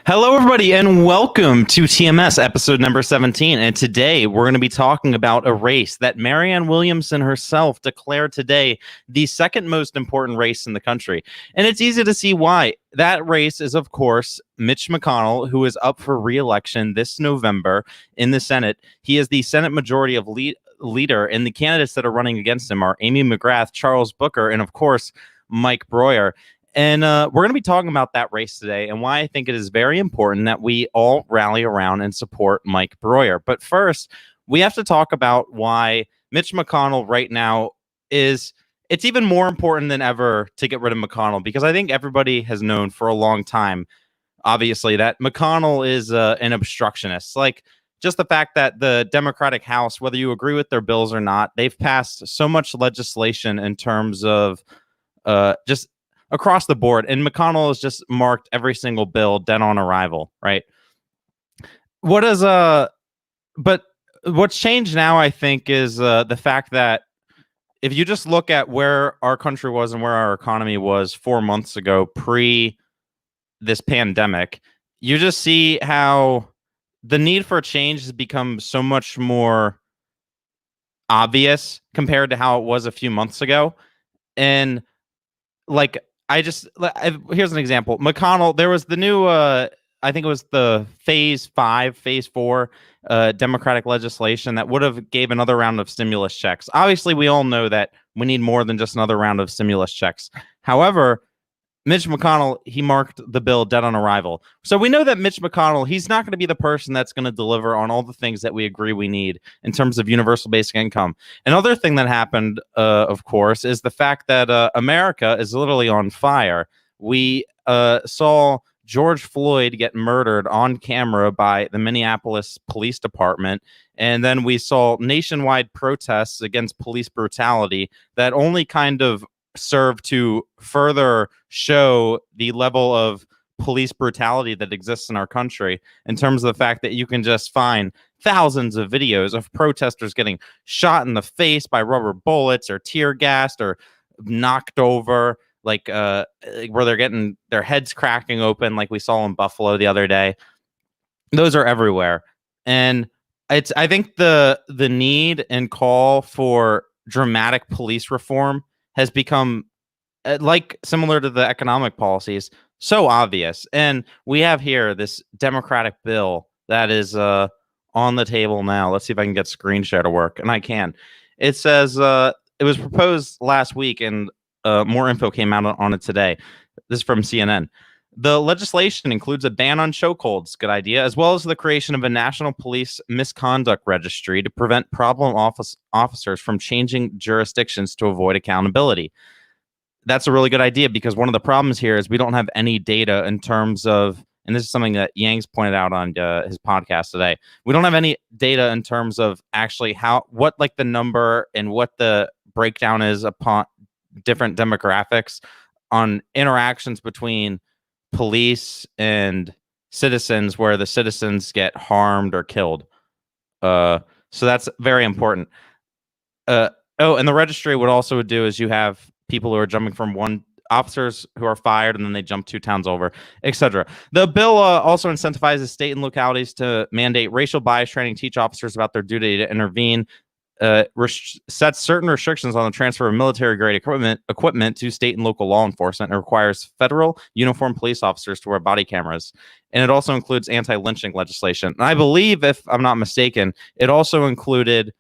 Hello, everybody, and welcome to TMS episode number 17. And today we're going to be talking about a race that Marianne Williamson herself declared today the second most important race in the country. And it's easy to see why. That race is, of course, Mitch McConnell, who is up for re-election this November in the Senate. He is the Senate Majority of Leader, and the candidates that are running against him are Amy McGrath, Charles Booker, and, of course, Mike Broihier. And we're going to be talking about that race today and why I think it is very important that we all rally around and support Mike Broihier. But first, we have to talk about why Mitch McConnell right now it's even more important than ever to get rid of McConnell, because I think everybody has known for a long time, obviously, that McConnell is an obstructionist. Like, just the fact that the Democratic House, whether you agree with their bills or not, they've passed so much legislation in terms of just across the board, and McConnell has just marked every single bill dead on arrival, right? But what's changed now, I think, is the fact that if you just look at where our country was and where our economy was 4 months ago, pre this pandemic, you just see how the need for change has become so much more obvious compared to how it was a few months ago. And like, here's an example. McConnell, there was the new, I think it was the phase 4 Democratic legislation that would have gave another round of stimulus checks. Obviously, we all know that we need more than just another round of stimulus checks. However, Mitch McConnell, he marked the bill dead on arrival. So we know that Mitch McConnell, he's not going to be the person that's going to deliver on all the things that we agree we need in terms of universal basic income. Another thing that happened, of course, is the fact that America is literally on fire. We saw George Floyd get murdered on camera by the Minneapolis Police Department. And then we saw nationwide protests against police brutality that only kind of serve to further show the level of police brutality that exists in our country, in terms of the fact that you can just find thousands of videos of protesters getting shot in the face by rubber bullets or tear gassed or knocked over, like where they're getting their heads cracking open, like we saw in Buffalo the other day. Those are everywhere. And I think the need and call for dramatic police reform has become, like, similar to the economic policies, so obvious. And we have here this Democratic bill that is on the table now. Let's see if I can get screen share to work. And I can. It says it was proposed last week, and more info came out on it today. This is from CNN. The legislation includes a ban on chokeholds, good idea, as well as the creation of a national police misconduct registry to prevent problem officers from changing jurisdictions to avoid accountability. That's a really good idea, because one of the problems here is we don't have any data in terms of, and this is something that Yang's pointed out on his podcast today, we don't have any data in terms of actually what like the number and what the breakdown is upon different demographics on interactions between police and citizens, where the citizens get harmed or killed. So that's very important. And the registry, what also would do is you have people who are jumping from officers who are fired, and then they jump 2 towns over, etc. The bill also incentivizes state and localities to mandate racial bias training, teach officers about their duty to intervene, sets certain restrictions on the transfer of military-grade equipment to state and local law enforcement, and requires federal uniformed police officers to wear body cameras. And it also includes anti-lynching legislation. And I believe, if I'm not mistaken, it also included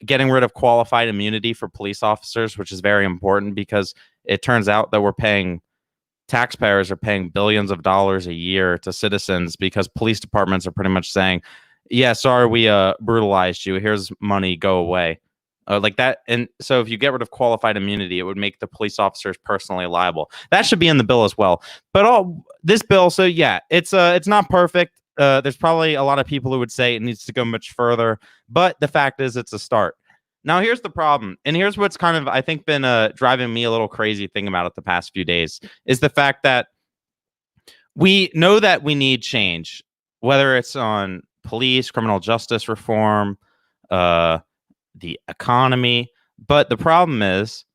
getting rid of qualified immunity for police officers, which is very important, because it turns out that taxpayers are paying billions of dollars a year to citizens, because police departments are pretty much saying, yeah, sorry, we brutalized you. Here's money, go away. Like that. And so if you get rid of qualified immunity, it would make the police officers personally liable. That should be in the bill as well. But this bill, so yeah, it's not perfect. There's probably a lot of people who would say it needs to go much further, but the fact is it's a start. Now, here's the problem, and here's what's kind of, I think, been driving me a little crazy thinking about it the past few days, is the fact that we know that we need change, whether it's on police, criminal justice reform, the economy. But the problem is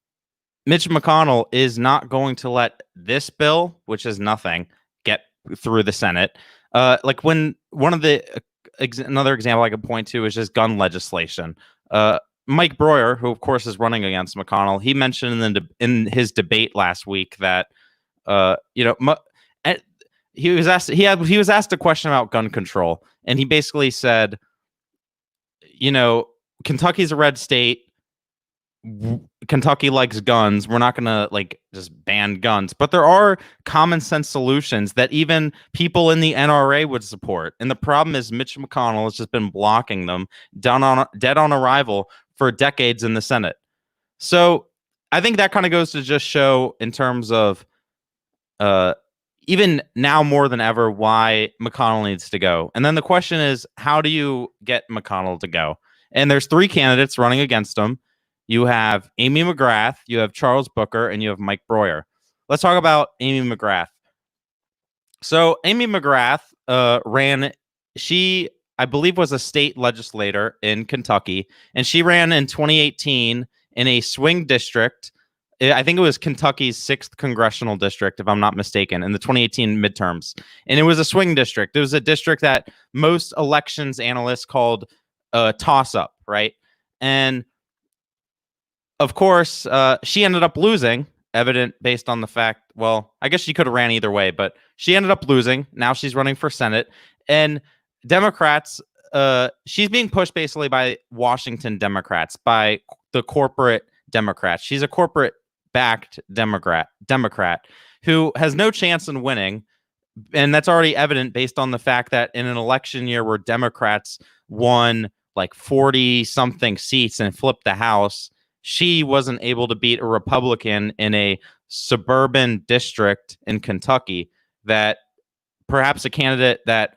Mitch McConnell is not going to let this bill, which is nothing, get through the Senate. Like when one of the another example I could point to is just gun legislation. Mike Broihier, who of course is running against McConnell, he mentioned in his debate last week that he was asked a question about gun control, and he basically said, Kentucky's a red state. Kentucky likes guns. We're not going to just ban guns, but there are common sense solutions that even people in the NRA would support. And the problem is Mitch McConnell has just been blocking them dead on arrival for decades in the Senate. So I think that kind of goes to just show in terms of even now more than ever why McConnell needs to go. And then the question is, how do you get McConnell to go? And there's 3 candidates running against him. You have Amy McGrath, you have Charles Booker, and you have Mike Broihier. Let's talk about Amy McGrath. So Amy McGrath ran, she, I believe, was a state legislator in Kentucky, and she ran in 2018 in a swing district. I think it was Kentucky's 6th congressional district, if I'm not mistaken, in the 2018 midterms. And it was a swing district. It was a district that most elections analysts called a toss-up, right? And of course, she ended up losing, evident based on the fact, well, I guess she could have ran either way, but she ended up losing. Now she's running for Senate. And Democrats, she's being pushed basically by Washington Democrats, by the corporate Democrats. She's a corporate-backed Democrat who has no chance in winning. And that's already evident based on the fact that in an election year where Democrats won 40-something seats and flipped the House, she wasn't able to beat a Republican in a suburban district in Kentucky that perhaps a candidate that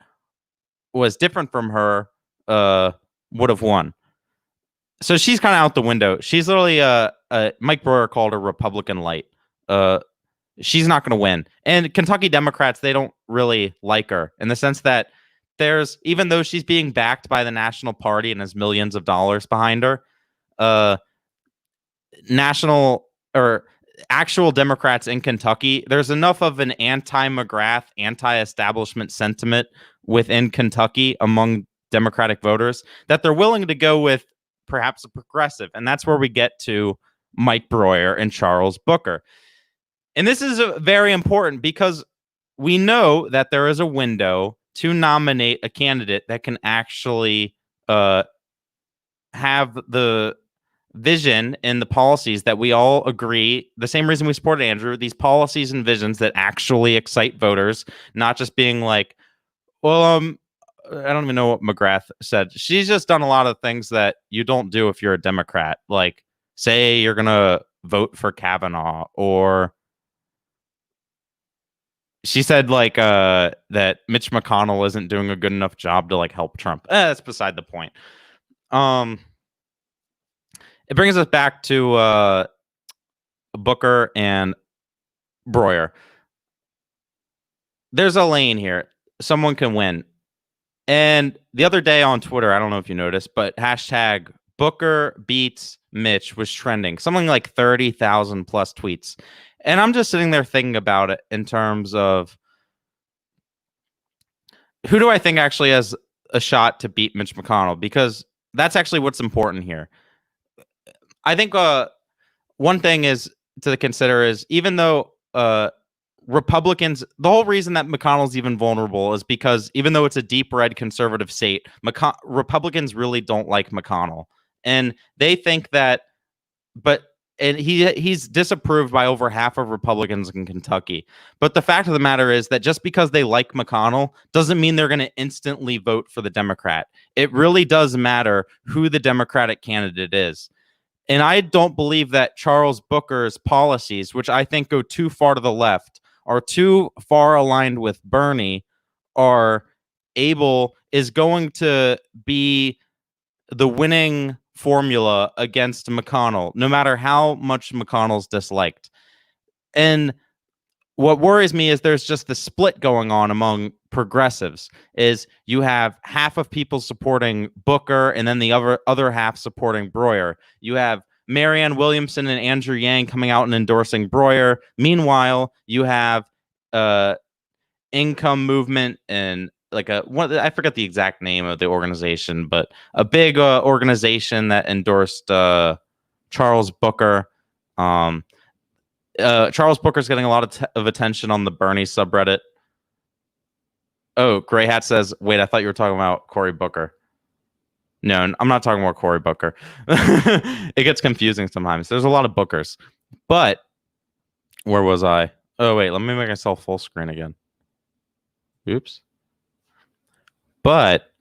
was different from her would have won. So she's kind of out the window. She's literally Mike Brewer called her Republican light. She's not going to win. And Kentucky Democrats, they don't really like her in the sense that even though she's being backed by the National Party and has millions of dollars behind her, national or actual Democrats in Kentucky, there's enough of an anti-McGrath, anti-establishment sentiment within Kentucky among Democratic voters that they're willing to go with perhaps a progressive. And that's where we get to Mike Broihier and Charles Booker. And this is very important because we know that there is a window to nominate a candidate that can actually have the vision and the policies that we all agree, the same reason we supported Andrew, these policies and visions that actually excite voters, not just being like, well, I don't even know what McGrath said. She's just done a lot of things that you don't do if you're a Democrat. Like, say you're going to vote for Kavanaugh, or she said that Mitch McConnell isn't doing a good enough job to help Trump. That's beside the point. It brings us back to Booker and Broihier. There's a lane here. Someone can win. And the other day on Twitter, I don't know if you noticed, but hashtag Booker beats Mitch was trending. Something like 30,000 plus tweets. And I'm just sitting there thinking about it in terms of who do I think actually has a shot to beat Mitch McConnell? Because that's actually what's important here. I think one thing is to consider is even though Republicans, the whole reason that McConnell's even vulnerable is because even though it's a deep red conservative state, Republicans really don't like McConnell. And they think that, and he's disapproved by over half of Republicans in Kentucky. But the fact of the matter is that just because they like McConnell doesn't mean they're going to instantly vote for the Democrat. It really does matter who the Democratic candidate is. And I don't believe that Charles Booker's policies, which I think go too far to the left, are too far aligned with Bernie, is going to be the winning formula against McConnell, no matter how much McConnell's disliked. And what worries me is there's just the split going on among progressives. Is you have half of people supporting Booker and then the other half supporting Broihier. You have Marianne Williamson and Andrew Yang coming out and endorsing Broihier. Meanwhile, you have income movement and like I forget the exact name of the organization, but a big organization that endorsed Charles Booker. Charles Booker's getting a lot of attention on the Bernie subreddit. Oh, Gray Hat says, wait, I thought you were talking about Cory Booker. No, I'm not talking about Cory Booker. It gets confusing sometimes. There's a lot of Bookers. But where was I? Oh, wait, let me make myself full screen again. Oops. But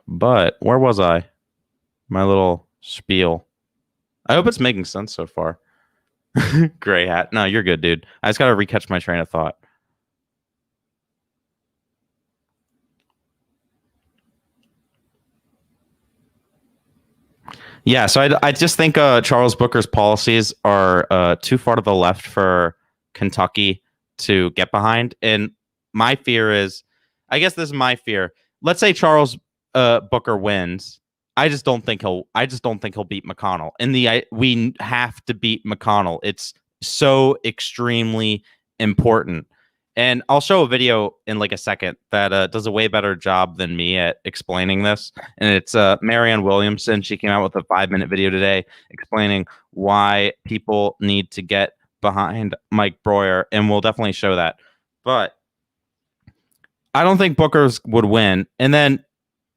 where was I? My little spiel. I hope it's making sense so far. Gray Hat. No, you're good, dude. I just got to recatch my train of thought. Yeah, so I just think Charles Booker's policies are too far to the left for Kentucky to get behind. And my fear is, I guess this is my fear. Let's say Charles Booker wins. I just don't think he'll beat McConnell. We have to beat McConnell. It's so extremely important. And I'll show a video in like a second that does a way better job than me at explaining this. And it's Marianne Williamson. She came out with a 5-minute video today explaining why people need to get behind Mike Broihier. And we'll definitely show that. But I don't think Booker's would win. And then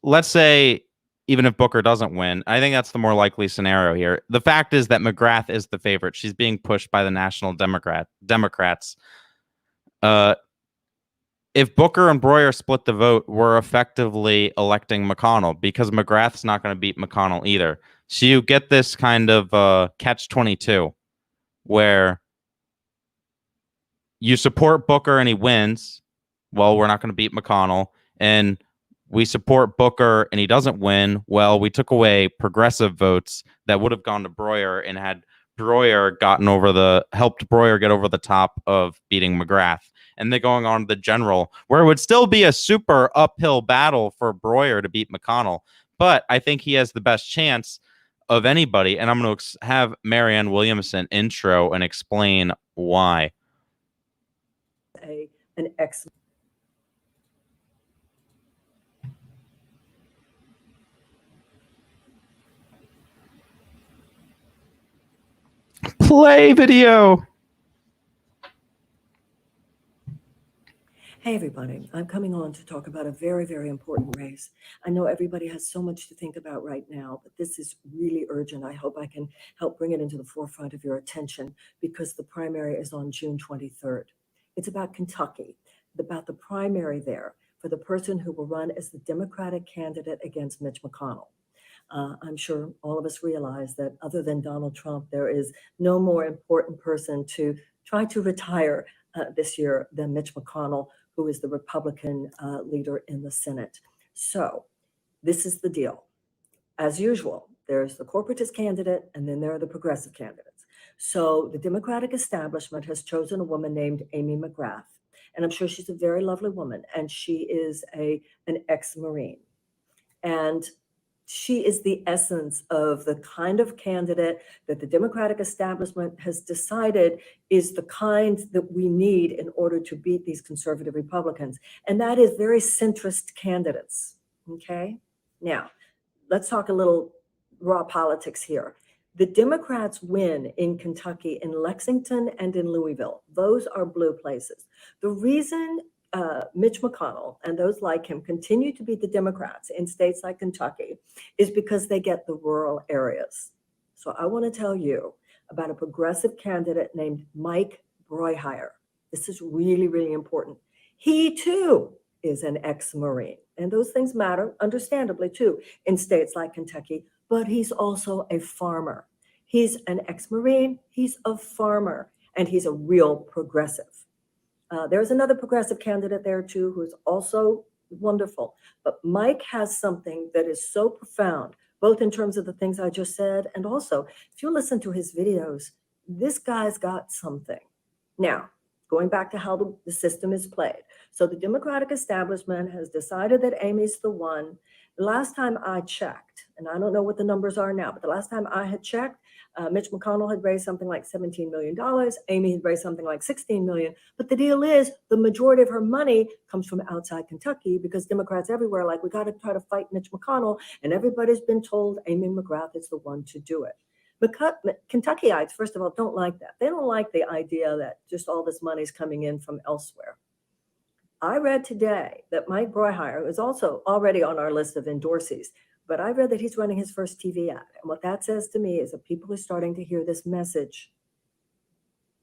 let's say even if Booker doesn't win, I think that's the more likely scenario here. The fact is that McGrath is the favorite. She's being pushed by the National Democrats. If Booker and Broihier split the vote, we're effectively electing McConnell because McGrath's not going to beat McConnell either. So you get this kind of catch-22 where you support Booker and he wins. Well, we're not going to beat McConnell. And we support Booker and he doesn't win. Well, we took away progressive votes that would have gone to Broihier and had Broihier helped Broihier get over the top of beating McGrath. And then going on to the general, where it would still be a super uphill battle for Broihier to beat McConnell. But I think he has the best chance of anybody. And I'm going to have Marianne Williamson intro and explain why. An excellent. Play video. Hey, everybody. I'm coming on to talk about a very, very important race. I know everybody has so much to think about right now, but this is really urgent. I hope I can help bring it into the forefront of your attention because the primary is on June 23rd. It's about Kentucky, about the primary there for the person who will run as the Democratic candidate against Mitch McConnell. I'm sure all of us realize that other than Donald Trump, there is no more important person to try to retire this year than Mitch McConnell, who is the Republican leader in the Senate. So this is the deal. As usual, there's the corporatist candidate, and then there are the progressive candidates. So the Democratic establishment has chosen a woman named Amy McGrath, and I'm sure she's a very lovely woman, and she is an ex-Marine. And she is the essence of the kind of candidate that the Democratic establishment has decided is the kind that we need in order to beat these conservative Republicans. And that is very centrist candidates. Okay. Now, let's talk a little raw politics here. The Democrats win in Kentucky, in Lexington, and in Louisville. Those are blue places. The reason Mitch McConnell and those like him continue to beat the Democrats in states like Kentucky is because they get the rural areas. So I want to tell you about a progressive candidate named Mike Broihier. This is really, really important. He too is an ex-Marine, and those things matter, understandably too, in states like Kentucky, but he's also a farmer. He's an ex-Marine, he's a farmer, and he's a real progressive. There's another progressive candidate there too, who's also wonderful. But Mike has something that is so profound, both in terms of the things I just said, and also if you listen to his videos, this guy's got something. Now, going back to how the system is played. So the Democratic establishment has decided that Amy's the one. The last time I checked, and I don't know what the numbers are now, but the last time I had checked, Mitch McConnell had raised something like $17 million. Amy had raised something like $16 million. But the deal is the majority of her money comes from outside Kentucky because Democrats everywhere are like, we got to try to fight Mitch McConnell. And everybody's been told Amy McGrath is the one to do it. Kentuckyites, first of all, don't like that. They don't like the idea that just all this money is coming in from elsewhere. I read today that Mike Broihier is also already on our list of endorsees, but I read that he's running his first TV ad. And what that says to me is that people are starting to hear this message.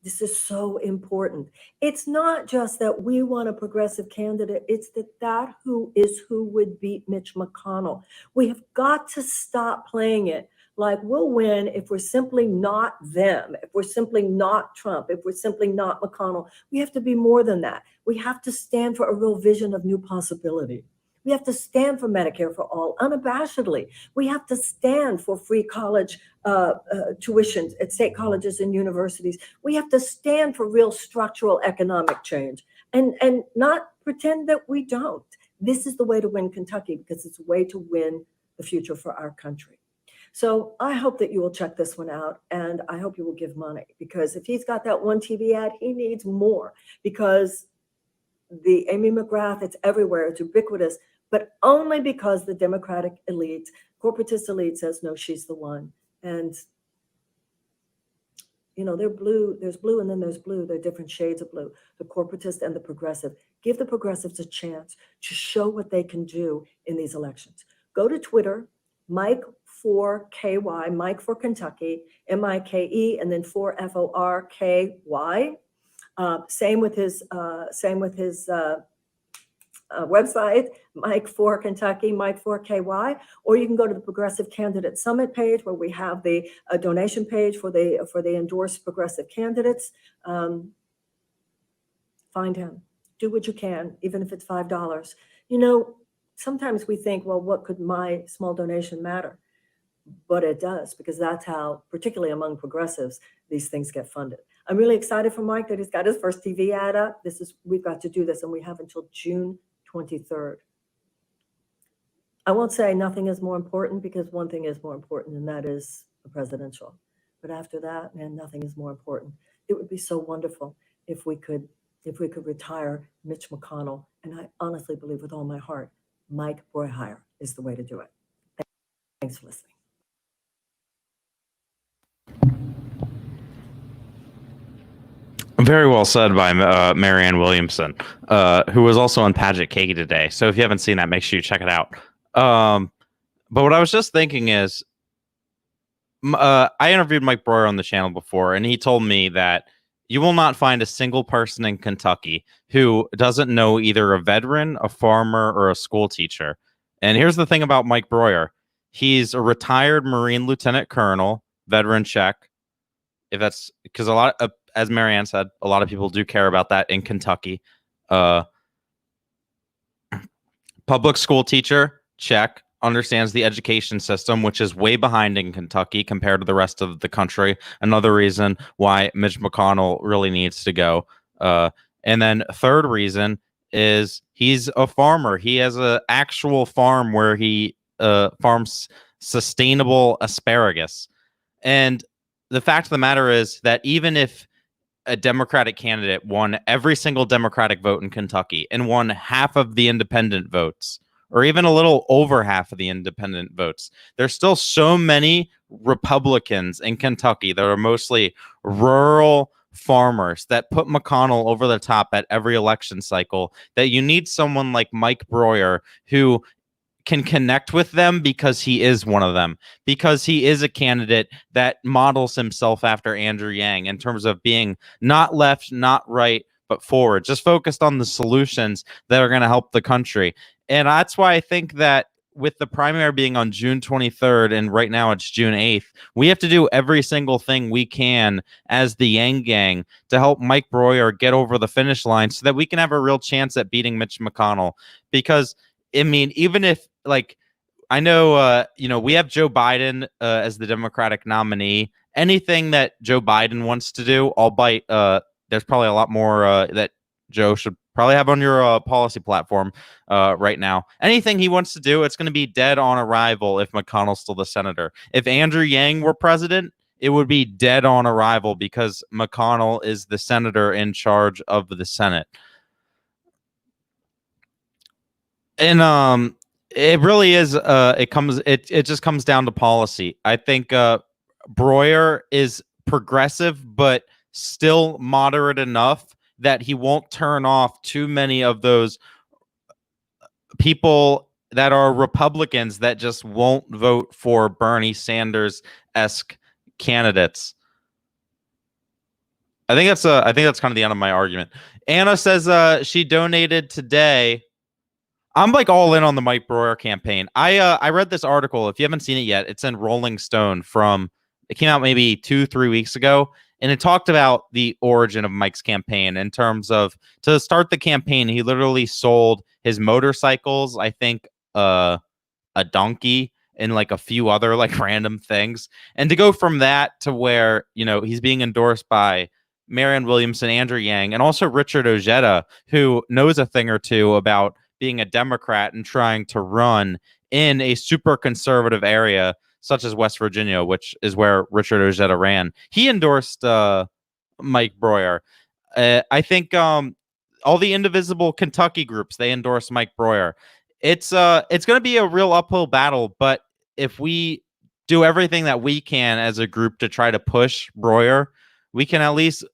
This is so important. It's not just that we want a progressive candidate. It's that who would beat Mitch McConnell. We have got to stop playing it like we'll win if we're simply not them, if we're simply not Trump, if we're simply not McConnell. We have to be more than that. We have to stand for a real vision of new possibility. We have to stand for Medicare for all unabashedly. We have to stand for free college tuitions at state colleges and universities. We have to stand for real structural economic change and not pretend that we don't. This is the way to win Kentucky because it's a way to win the future for our country. So I hope that you will check this one out, and I hope you will give money, because if he's got that one TV ad, he needs more, because the Amy McGrath, it's everywhere, it's ubiquitous, but only because the Democratic elite, corporatist elite says, no, she's the one. And, you know, they're blue, there's blue, and then there's blue. They're different shades of blue, the corporatist and the progressive. Give the progressives a chance to show what they can do in these elections. Go to Twitter, Mike4KY, Mike for Kentucky, MIKE, and then 4FORKY. Same with his website, Mike for Kentucky, Mike4KY, or you can go to the Progressive Candidate Summit page where we have the donation page for the endorsed progressive candidates. Find him. Do what you can, even if it's $5. You know, sometimes we think, well, what could my small donation matter? But it does, because that's how, particularly among progressives, these things get funded. I'm really excited for Mike that he's got his first TV ad up. We've got to do this, and we have until June 23rd. I won't say nothing is more important, because one thing is more important, and that is the presidential. But after that, man, nothing is more important. It would be so wonderful if we could retire Mitch McConnell. And I honestly believe with all my heart, Mike Broihier is the way to do it. Thanks for listening. Very well said by Marianne Williamson, who was also on Paget Cake today. So if you haven't seen that, make sure you check it out. But what I was just thinking is, I interviewed Mike Broihier on the channel before, and he told me that you will not find a single person in Kentucky who doesn't know either a veteran, a farmer, or a school teacher. And here's the thing about Mike Broihier. He's a retired Marine Lieutenant Colonel, veteran check. If that's because a lot of, as Marianne said, a lot of people do care about that in Kentucky. Public school teacher, check. Understands the education system, which is way behind in Kentucky compared to the rest of the country. Another reason why Mitch McConnell really needs to go. And then third reason is he's a farmer. He has an actual farm where he farms sustainable asparagus. And the fact of the matter is that even if a Democratic candidate won every single Democratic vote in Kentucky and won half of the independent votes, or even a little over half of the independent votes, there's still so many Republicans in Kentucky that are mostly rural farmers that put McConnell over the top at every election cycle, that you need someone like Mike Broihier who can connect with them because he is one of them, because he is a candidate that models himself after Andrew Yang in terms of being not left, not right, but forward, just focused on the solutions that are going to help the country. And that's why I think that with the primary being on June 23rd, and right now it's June 8th, we have to do every single thing we can as the Yang Gang to help Mike Broihier get over the finish line so that we can have a real chance at beating Mitch McConnell. Because, I mean, even if, like, I know, we have Joe Biden as the Democratic nominee. Anything that Joe Biden wants to do, albeit there's probably a lot more that Joe should probably have on your policy platform right now. Anything he wants to do, it's going to be dead on arrival if McConnell's still the senator. If Andrew Yang were president, it would be dead on arrival because McConnell is the senator in charge of the Senate. And it really is it just comes down to policy. I think Broihier is progressive but still moderate enough that he won't turn off too many of those people that are Republicans that just won't vote for Bernie Sanders-esque candidates. I think that's kind of the end of my argument. Anna says she donated today. I'm like all in on the Mike Broihier campaign. I read this article. If you haven't seen it yet, it's in Rolling Stone it came out maybe 2-3 weeks ago. And it talked about the origin of Mike's campaign in terms of, to start the campaign, he literally sold his motorcycles, I think a donkey, and like a few other like random things. And to go from that to where, he's being endorsed by Marianne Williamson, Andrew Yang, and also Richard Ojeda, who knows a thing or two about being a Democrat and trying to run in a super conservative area such as West Virginia, which is where Richard Ojeda ran. He endorsed Mike Broihier. I think all the indivisible Kentucky groups, they endorse Mike Broihier. It's going to be a real uphill battle, but if we do everything that we can as a group to try to push Broihier, we can at least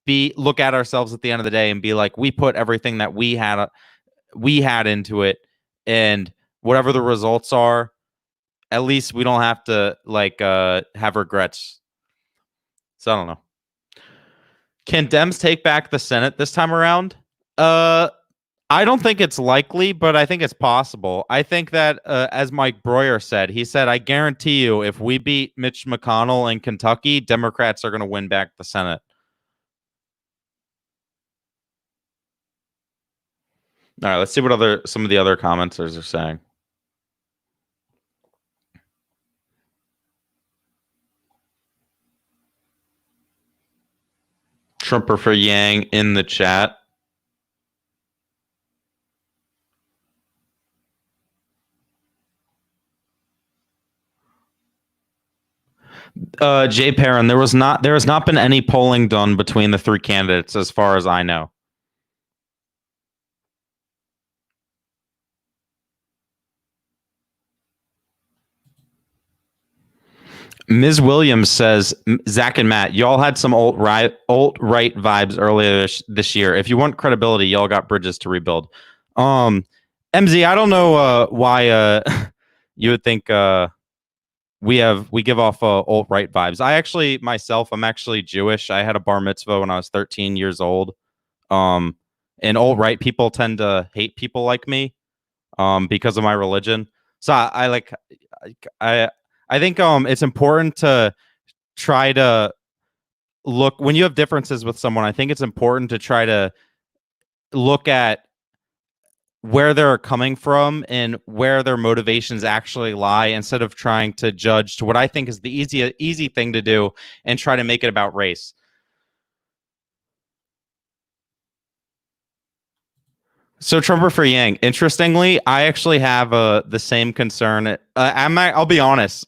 look at ourselves at the end of the day and be like, we put everything that we had into it, and whatever the results are, at least we don't have to have regrets. So I don't know. Can Dems take back the Senate this time around? I don't think it's likely, but I think it's possible. I think that as Mike Broihier said, he said, I guarantee you, if we beat Mitch McConnell in Kentucky, Democrats are going to win back the Senate. All right, let's see what some of the other commenters are saying. Trumper for Yang in the chat. Jay Perrin, there has not been any polling done between the three candidates as far as I know. Ms. Williams says, Zach and Matt, y'all had some alt-right vibes earlier this year. If you want credibility, y'all got bridges to rebuild. MZ, I don't know why you would think we give off alt-right vibes. I'm actually Jewish. I had a bar mitzvah when I was 13 years old. And alt-right people tend to hate people like me because of my religion. So I think it's important to try to look when you have differences with someone. I think it's important to try to look at where they're coming from and where their motivations actually lie, instead of trying to judge to what I think is the easy thing to do and try to make it about race. So Trumper for Yang. Interestingly, I actually have the same concern. I'll be honest.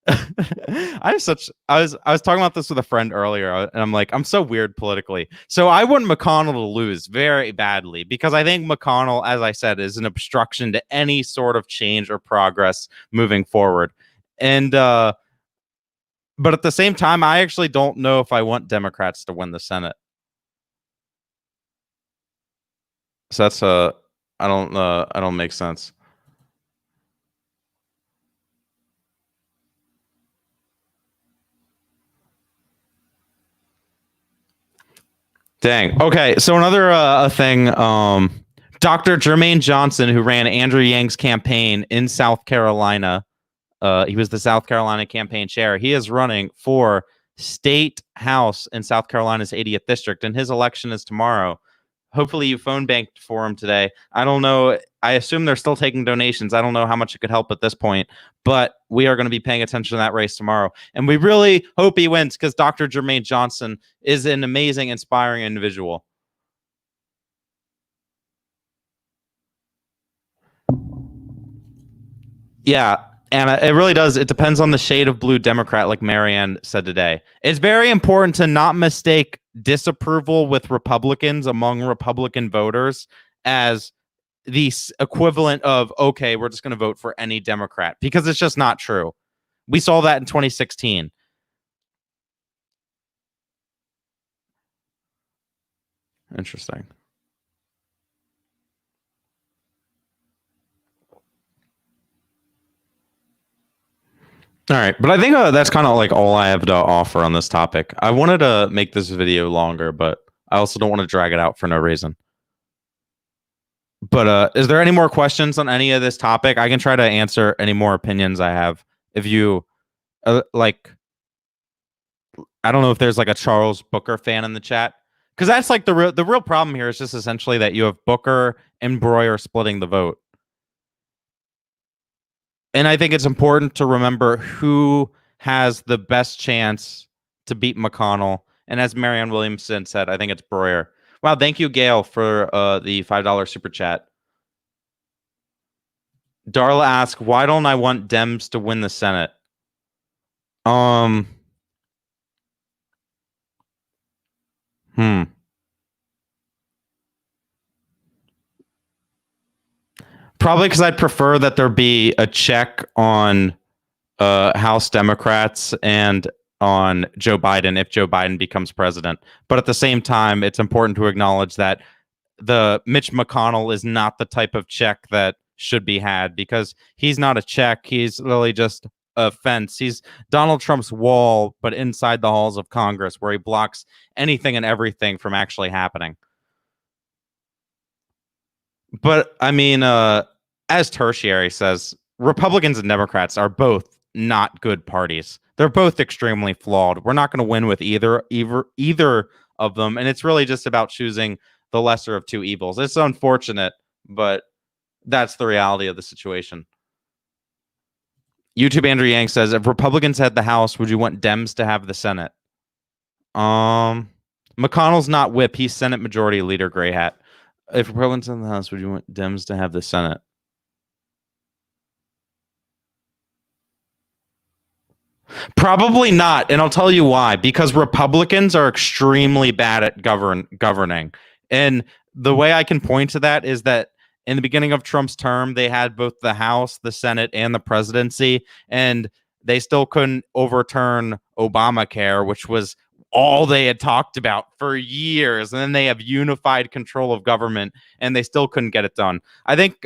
I was talking about this with a friend earlier, and I'm like, I'm so weird politically. So I want McConnell to lose very badly because I think McConnell, as I said, is an obstruction to any sort of change or progress moving forward. And but at the same time, I actually don't know if I want Democrats to win the Senate. So that's I don't make sense. Dang. Okay. So another thing, Dr. Jermaine Johnson, who ran Andrew Yang's campaign in South Carolina, he was the South Carolina campaign chair. He is running for state house in South Carolina's 80th district, and his election is tomorrow. Hopefully you phone banked for him today. I don't know. I assume they're still taking donations. I don't know how much it could help at this point, but we are going to be paying attention to that race tomorrow. And we really hope he wins because Dr. Jermaine Johnson is an amazing, inspiring individual. Yeah. And it really does. It depends on the shade of blue Democrat, like Marianne said today. It's very important to not mistake disapproval with Republicans among Republican voters as the equivalent of, okay, we're just going to vote for any Democrat, because it's just not true. We saw that in 2016. Interesting. All right, but I think that's kind of like all I have to offer on this topic. I wanted to make this video longer, but I also don't want to drag it out for no reason. But is there any more questions on any of this topic? I can try to answer any more opinions I have. If you like, I don't know if there's like a Charles Booker fan in the chat, because that's like the real problem here is just essentially that you have Booker and Broihier splitting the vote. And I think it's important to remember who has the best chance to beat McConnell. And as Marianne Williamson said, I think it's Brewer. Wow, thank you, Gail, for the $5 super chat. Darla asks, why don't I want Dems to win the Senate? Probably because I'd prefer that there be a check on House Democrats and on Joe Biden if Joe Biden becomes president. But at the same time, it's important to acknowledge that the Mitch McConnell is not the type of check that should be had, because he's not a check. He's really just a fence. He's Donald Trump's wall, but inside the halls of Congress, where he blocks anything and everything from actually happening. But I mean, as Tertiary says, Republicans and Democrats are both not good parties. They're both extremely flawed. We're not going to win with either of them, and it's really just about choosing the lesser of two evils. It's unfortunate, but that's the reality of the situation. YouTube Andrew Yang says, if Republicans had the House, would you want Dems to have the Senate? McConnell's not whip. He's Senate Majority Leader, Gray Hat. If Republicans in the House, would you want Dems to have the Senate? Probably not, and I'll tell you why. Because Republicans are extremely bad at governing, and the way I can point to that is that in the beginning of Trump's term, they had both the House, the Senate, and the presidency, and they still couldn't overturn Obamacare, which was all they had talked about for years. And then they have unified control of government, and they still couldn't get it done. I think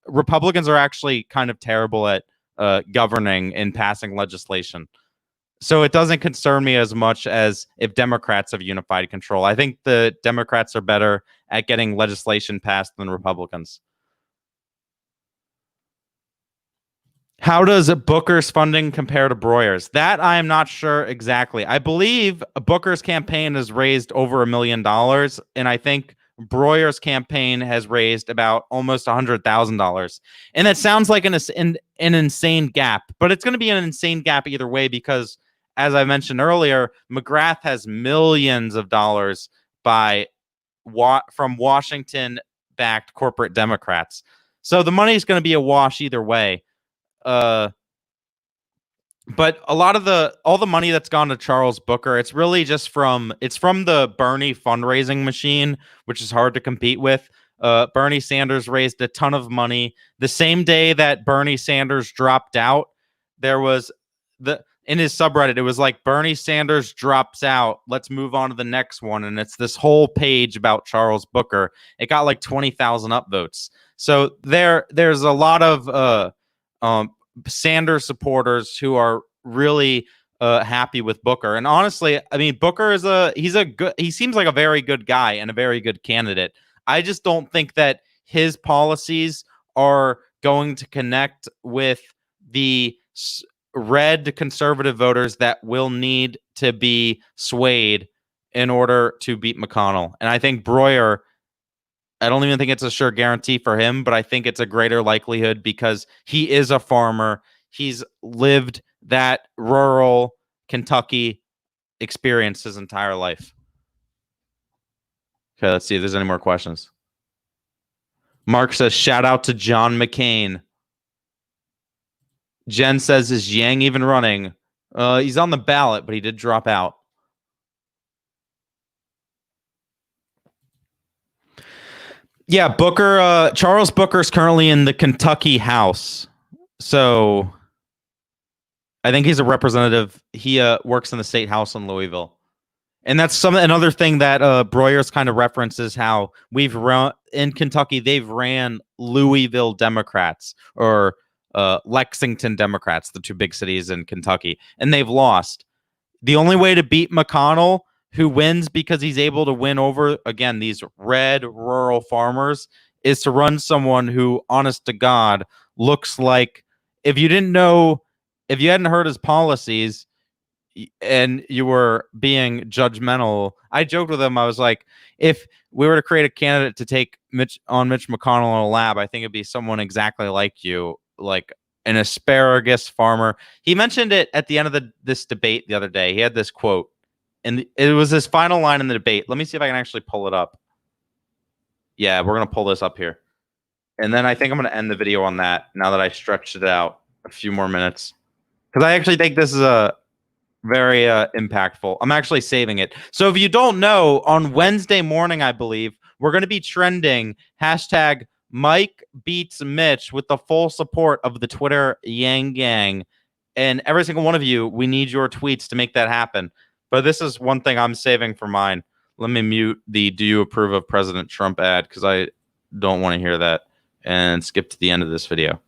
Republicans are actually kind of terrible at governing and passing legislation. So it doesn't concern me as much as if Democrats have unified control. I think the Democrats are better at getting legislation passed than Republicans. How does Booker's funding compare to Broyhier's? That I am not sure exactly. I believe Booker's campaign has raised over $1 million, and I think Broyhier's campaign has raised about almost $100,000. And that sounds like an insane gap, but it's going to be an insane gap either way, because as I mentioned earlier, McGrath has millions of dollars from Washington-backed corporate Democrats. So the money is going to be a wash either way. But all the money that's gone to Charles Booker, it's really just from the Bernie fundraising machine, which is hard to compete with. Bernie Sanders raised a ton of money. The same day that Bernie Sanders dropped out, there was in his subreddit, it was like, Bernie Sanders drops out, let's move on to the next one. And it's this whole page about Charles Booker. It got like 20,000 upvotes. So there's a lot of Sanders supporters who are really happy with Booker. And honestly, I mean, Booker he seems like a very good guy and a very good candidate. I just don't think that his policies are going to connect with the red conservative voters that will need to be swayed in order to beat McConnell. And I think Broihier I don't even think it's a sure guarantee for him, but I think it's a greater likelihood because he is a farmer. He's lived that rural Kentucky experience his entire life. Okay, let's see if there's any more questions. Mark says, shout out to John McCain. Jen says, is Yang even running? He's on the ballot, but he did drop out. Yeah, Booker, Charles Booker's currently in the Kentucky House. So I think he's a representative. He works in the state house in Louisville. And that's another thing that Broyer's kind of references how we've run in Kentucky. They've ran Louisville Democrats or Lexington Democrats, the two big cities in Kentucky, and they've lost. The only way to beat McConnell, who wins because he's able to win over, again, these red rural farmers, is to run someone who, honest to God, looks like, if you hadn't heard his policies and you were being judgmental, I joked with him. I was like, if we were to create a candidate to take Mitch McConnell in a lab, I think it'd be someone exactly like you, like an asparagus farmer. He mentioned it at the end of this debate the other day. He had this quote, and it was his final line in the debate. Let me see if I can actually pull it up. Yeah, we're going to pull this up here. And then I think I'm going to end the video on that now that I stretched it out a few more minutes. Because I actually think this is a very impactful. I'm actually saving it. So if you don't know, on Wednesday morning, I believe, we're going to be trending hashtag Mike beats Mitch with the full support of the Twitter Yang Gang. And every single one of you, we need your tweets to make that happen. But this is one thing I'm saving for mine. Let me mute the "Do you approve of President Trump" ad because I don't want to hear that, and skip to the end of this video.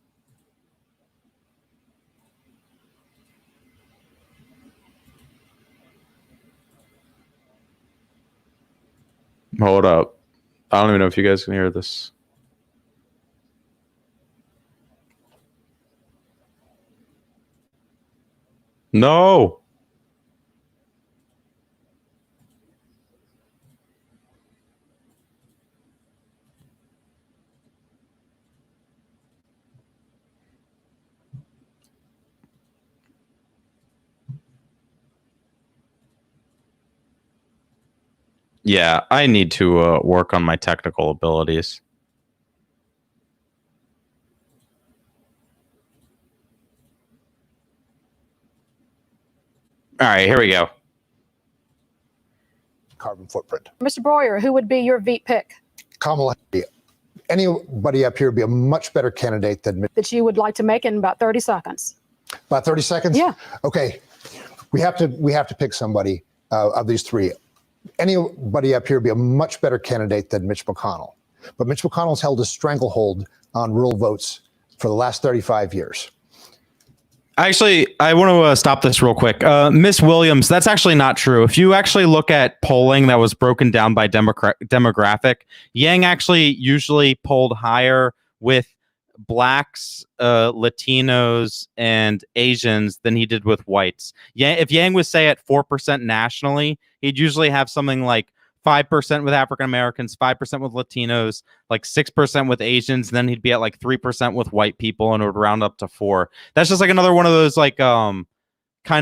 Hold up. I don't even know if you guys can hear this. No. Yeah, I need to work on my technical abilities. All right, here we go. Carbon footprint. Mr. Broihier, who would be your Veep pick? Kamala. Anybody up here would be a much better candidate than that you would like to make in about 30 seconds. About 30 seconds? Yeah. Okay. We have to pick somebody of these three. Anybody up here would be a much better candidate than Mitch McConnell. But Mitch McConnell's held a stranglehold on rural votes for the last 35 years. Actually, I want to stop this real quick. Miss Williams, that's actually not true. If you actually look at polling that was broken down by demographic, Yang actually usually polled higher with blacks, Latinos, and Asians than he did with whites. Yeah, if Yang was, say, at 4% nationally, he'd usually have something like 5% with African Americans, 5% with Latinos, like 6% with Asians, and then he'd be at like 3% with white people, and it would round up to 4. That's just like another one of those like kind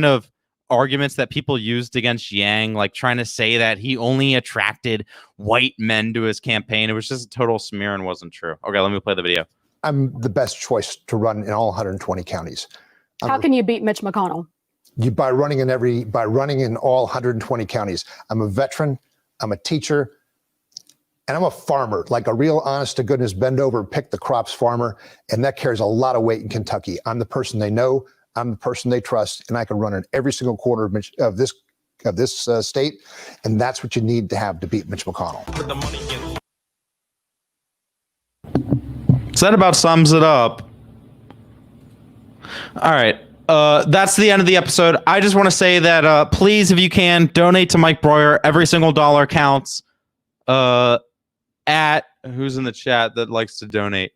of arguments that people used against Yang, like trying to say that he only attracted white men to his campaign. It was just a total smear and wasn't true. Okay, let me play the video. I'm the best choice to run in all 120 counties. How can you beat Mitch McConnell? By running in all 120 counties. I'm a veteran. I'm a teacher, and I'm a farmer, like a real honest to goodness bend over and pick the crops farmer. And that carries a lot of weight in Kentucky. I'm the person they know. I'm the person they trust, and I can run in every single corner of this state. And that's what you need to have to beat Mitch McConnell. So that about sums it up. All right. That's the end of the episode. I just want to say that please, if you can, donate to Mike Broihier. Every single dollar counts. At who's in the chat that likes to donate?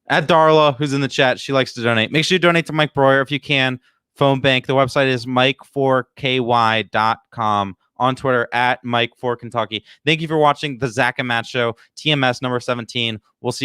At Darla, who's in the chat, she likes to donate. Make sure you donate to Mike Broihier if you can. Phone bank. The website is mike4ky.com. on Twitter at Mike for Kentucky. Thank you for watching the Zach and Matt Show, TMS number 17. We'll see you next